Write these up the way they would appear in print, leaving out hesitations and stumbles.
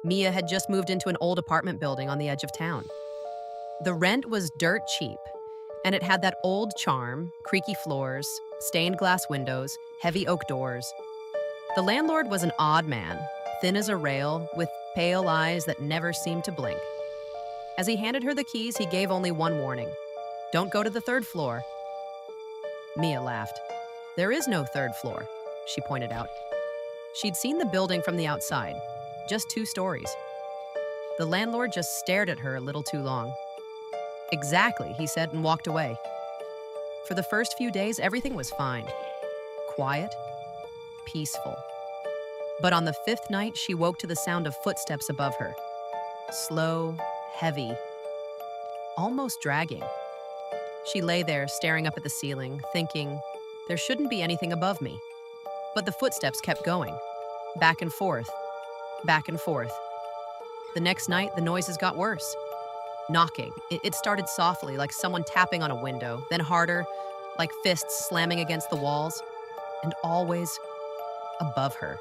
Mia had just moved into an old apartment building on the edge of town. The rent was dirt cheap, and it had that old charm: creaky floors, stained glass windows, heavy oak doors. The landlord was an odd man, thin as a rail, with pale eyes that never seemed to blink. As he handed her the keys, he gave only one warning: don't go to the third floor. Mia laughed. There is no third floor, she pointed out. She'd seen the building from the outside, just 2 stories. The landlord just stared at her a little too long. Exactly, he said, and walked away. For the first few days, everything was fine. Quiet, peaceful. But on the 5th night, she woke to the sound of footsteps above her. Slow, heavy, almost dragging. She lay there, staring up at the ceiling, thinking, there shouldn't be anything above me. But the footsteps kept going, back and forth, back and forth. The next night, the noises got worse. Knocking. It started softly, like someone tapping on a window, then harder, like fists slamming against the walls, and always above her.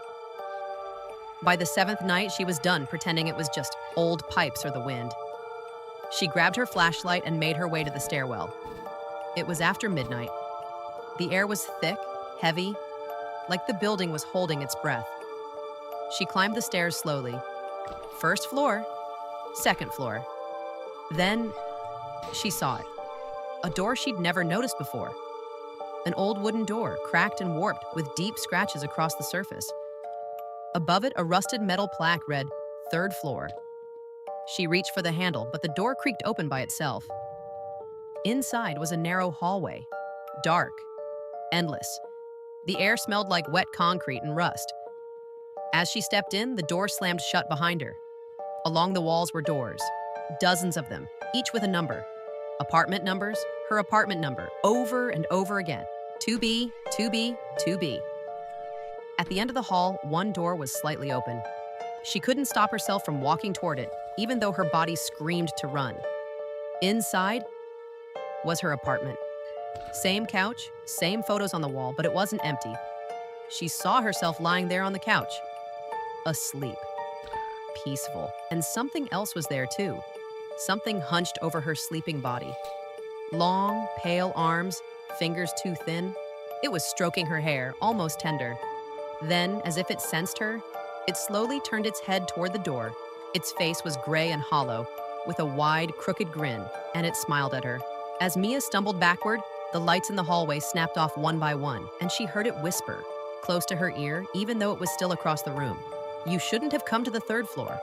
By the 7th night, she was done pretending it was just old pipes or the wind. She grabbed her flashlight and made her way to the stairwell. It was after midnight. The air was thick, heavy, like the building was holding its breath. She climbed the stairs slowly. 1st floor, 2nd floor. Then she saw it. A door she'd never noticed before. An old wooden door, cracked and warped, with deep scratches across the surface. Above it, a rusted metal plaque read, 3rd floor. She reached for the handle, but the door creaked open by itself. Inside was a narrow hallway, dark, endless. The air smelled like wet concrete and rust. As she stepped in, the door slammed shut behind her. Along the walls were doors, dozens of them, each with a number. Apartment numbers, her apartment number, over and over again. 2B, 2B, 2B. At the end of the hall, one door was slightly open. She couldn't stop herself from walking toward it, even though her body screamed to run. Inside was her apartment. Same couch, same photos on the wall, but it wasn't empty. She saw herself lying there on the couch, asleep, peaceful. And something else was there too. Something hunched over her sleeping body. Long, pale arms, fingers too thin. It was stroking her hair, almost tender. Then, as if it sensed her, it slowly turned its head toward the door. Its face was gray and hollow, with a wide, crooked grin, and it smiled at her. As Mia stumbled backward, the lights in the hallway snapped off one by one, and she heard it whisper, close to her ear, even though it was still across the room. You shouldn't have come to the 3rd floor.